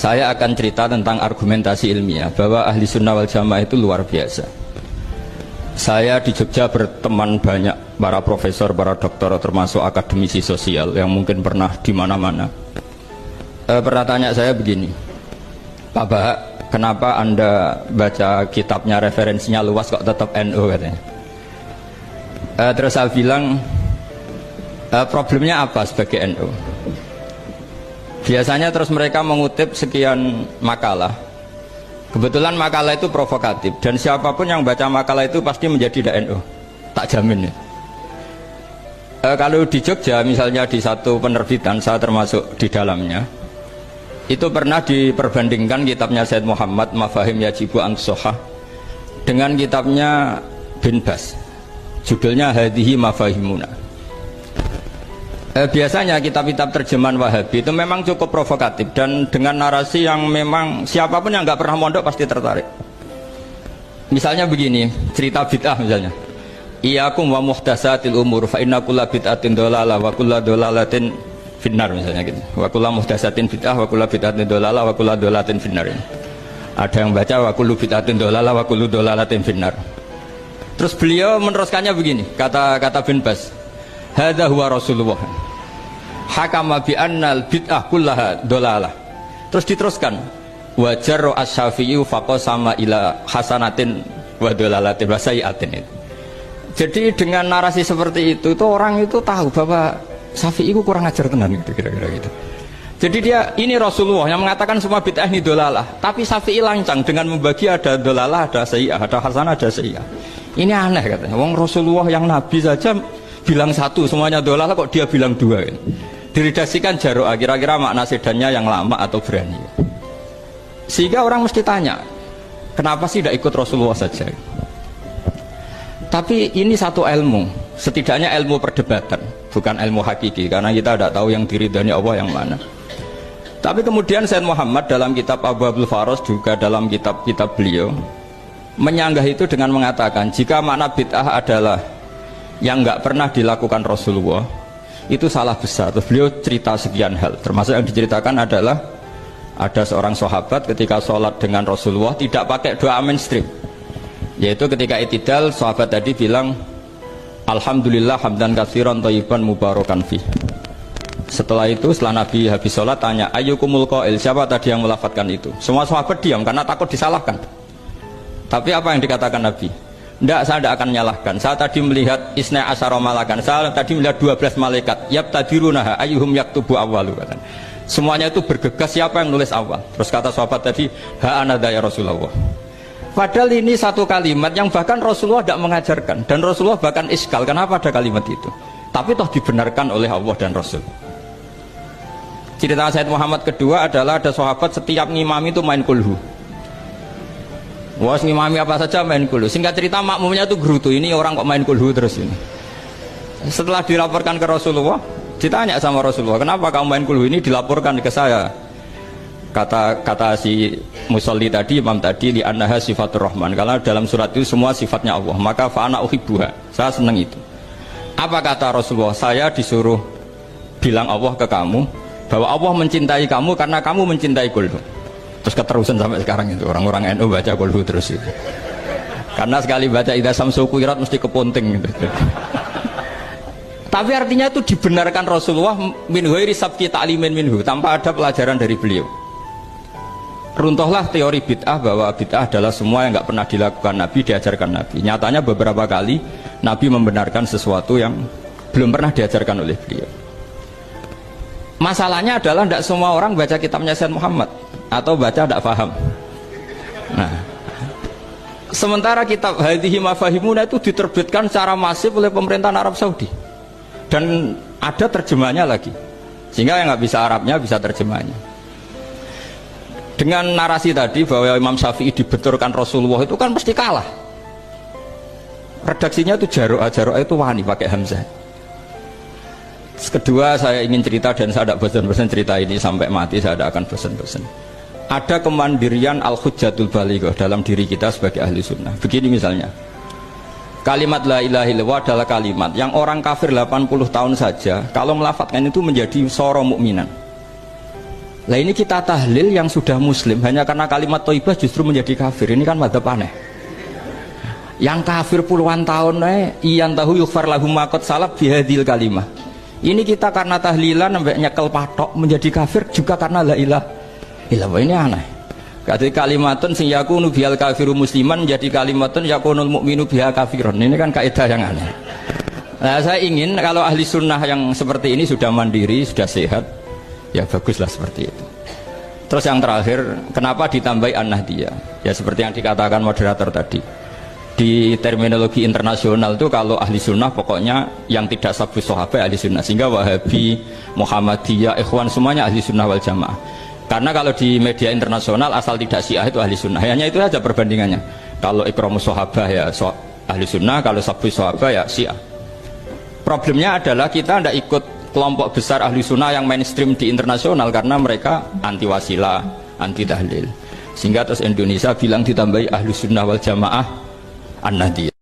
Saya akan cerita tentang argumentasi ilmiah bahwa ahli sunnah wal jamaah itu luar biasa. Saya di Jogja berteman banyak para profesor, para doktor, termasuk akademisi sosial yang mungkin pernah di mana-mana. Pernah tanya saya begini, Pak Bahak, kenapa Anda baca kitabnya referensinya luas kok tetap NU katanya. Terus saya bilang, problemnya apa sebagai NU? Biasanya terus mereka mengutip sekian makalah. Kebetulan makalah itu provokatif dan siapapun yang baca makalah itu pasti menjadi NU, tak jamin ya. Kalau di Jogja misalnya di satu penerbitan, saya termasuk di dalamnya, itu pernah diperbandingkan kitabnya Said Muhammad Mafahim Yajibu An-Sohah dengan kitabnya Bin Bas, judulnya Hadihi Mafahimuna. Biasanya kitab-kitab terjemahan Wahabi itu memang cukup provokatif dan dengan narasi yang memang siapapun yang nggak pernah mondok pasti tertarik. Misalnya begini, cerita bid'ah misalnya, Iyyakum wa muhdatsatil umur fa inna kulla bid'atin dhalalah wa kulla dhalalatin finnar, misalnya gitu. Wa kulla muhdatsatin bid'ah wa kulla bid'atin dhalalah wa kulla dhalalatin finnar. Ada yang baca wa kullu bid'atin dhalalah wa kullu dhalalatin finnar. Terus beliau meneruskannya begini, kata Bin Bas, hadza huwa Rasulullah hakama bi annal bid'ah kullaha dhalalah. Terus diteruskan, wajar asy-Syafi'i faqasama ila hasanatin wa dhalalatin wa sayiatin. Jadi dengan narasi seperti itu orang itu tahu bahwa Syafi'i itu kurang ajar tenan gitu, kira-kira gitu. Jadi dia, ini Rasulullah yang mengatakan semua bid'ah ini dhalalah, tapi Syafi'i lancang dengan membagi ada dhalalah, ada sayi'ah, ada hasanah, ada sayi'ah. Ini aneh katanya. Wong Rasulullah yang Nabi saja bilang satu semuanya dhalalah, kok dia bilang dua kan? Diredaksikan Jaro'ah, kira-kira makna sedannya yang lama atau berani. Sehingga orang mesti tanya, kenapa sih tidak ikut Rasulullah saja? Tapi ini satu ilmu, setidaknya ilmu perdebatan, bukan ilmu hakiki, karena kita tidak tahu yang diridhani Allah yang mana. Tapi kemudian Said Muhammad dalam kitab Abwaabul Faros, juga dalam kitab-kitab beliau menyanggah itu dengan mengatakan, jika makna bid'ah adalah yang nggak pernah dilakukan Rasulullah, itu salah besar. Terus beliau cerita sekian hal, termasuk yang diceritakan adalah ada seorang sahabat ketika sholat dengan Rasulullah tidak pakai doa mainstream, yaitu ketika i'tidal sahabat tadi bilang alhamdulillah hamdan katsiran thayyiban mubarakan fih. Setelah itu, setelah Nabi habis sholat tanya, ayyukumul qail, siapa tadi yang melafadzkan itu? Semua sahabat diam karena takut disalahkan. Tapi apa yang dikatakan Nabi? Tidak, saya tidak akan menyalahkan. Saya tadi melihat isna asyara malakan. Saya tadi melihat 12 malaikat. Yabtadirunaha ayyuhum yaktubu awwalu. Semuanya itu bergegas siapa yang nulis awal. Terus kata sahabat tadi, ha anada ya Rasulullah. Padahal ini satu kalimat yang bahkan Rasulullah tidak mengajarkan. Dan Rasulullah bahkan iskal, kenapa ada kalimat itu? Tapi toh dibenarkan oleh Allah dan Rasul. Cerita Said Muhammad kedua adalah ada sahabat setiap ngimami itu main kulhu. Wah, ngimami apa saja main kulhu. Singkat cerita makmumnya itu gerutu, ini orang kok main kulhu terus ini. Setelah dilaporkan ke Rasulullah, ditanya sama Rasulullah, kenapa kamu main kulhu? Ini dilaporkan ke saya. Kata si musolli tadi, imam tadi, li annaha sifatur rahman, karena dalam surat itu semua sifatnya Allah, maka fa'ana uhibbuha, saya senang itu. Apa kata Rasulullah? Saya disuruh bilang Allah ke kamu bahwa Allah mencintai kamu karena kamu mencintai kulhu. Terus keterusan sampai sekarang itu orang-orang NU baca kulhu terus itu. Karena sekali baca idza samsu kuwirat mesti kepunting gitu. Tapi artinya itu dibenarkan Rasulullah min ghairi sabqi ta'limin minhu, tanpa ada pelajaran dari beliau. Runtuhlah teori bid'ah bahwa bid'ah adalah semua yang nggak pernah dilakukan Nabi, diajarkan Nabi. Nyatanya beberapa kali Nabi membenarkan sesuatu yang belum pernah diajarkan oleh beliau. Masalahnya adalah tidak semua orang baca kitabnya Said Muhammad atau baca tidak paham. Nah, sementara kitab Hadihi Mafahimuna itu diterbitkan secara masif oleh pemerintahan Arab Saudi dan ada terjemahnya lagi, sehingga yang nggak bisa Arabnya bisa terjemahnya. Dengan narasi tadi bahwa Imam Syafi'i dibenturkan Rasulullah itu kan pasti kalah. Redaksinya itu Jaro'ah itu wani pakai hamzah. Kedua, saya ingin cerita dan saya tidak bosan-bosan cerita ini sampai mati, saya tidak akan bosan-bosan. Ada kemandirian al-hujjatul balighah dalam diri kita sebagai ahli sunnah. Begini misalnya, kalimat la ilaha illallah adalah kalimat yang orang kafir 80 tahun saja kalau melafadzkan itu menjadi soro mukminan. Lah ini kita tahlil yang sudah muslim hanya karena kalimat thayyibah justru menjadi kafir. Ini kan madzhab aneh. Yang kafir puluhan tahun iyan tahu yughfar lahum ma qad salaf bihadil kalimah. Ini kita karena tahlilan sampai nyekel patok menjadi kafir juga karena la ilaha illallah. Ini aneh. Kata kalimatun sing yakunu bihal kafiru musliman jadi kalimatun yakunul mukminu biha kafirun. Ini kan kaidah yang aneh. Nah, saya ingin kalau ahli sunnah yang seperti ini sudah mandiri, sudah sehat, ya baguslah seperti itu. Terus yang terakhir, kenapa ditambahi an-nahdiyah? Ya seperti yang dikatakan moderator tadi. Di terminologi internasional itu kalau ahli sunnah pokoknya yang tidak sabu sahabat ahli sunnah. Sehingga Wahabi, Muhammadiyah, Ikhwan semuanya ahli sunnah wal jamaah. Karena kalau di media internasional asal tidak syiah itu ahli sunnah. Hanya itu saja perbandingannya. Kalau ikramus sahabah ya ahli sunnah, kalau sabu sahabah ya syiah. Problemnya adalah kita tidak ikut kelompok besar ahli sunnah yang mainstream di internasional karena mereka anti wasilah, anti tahlil. Sehingga terus Indonesia bilang ditambahi ahli sunnah wal jamaah an-nahdiyah.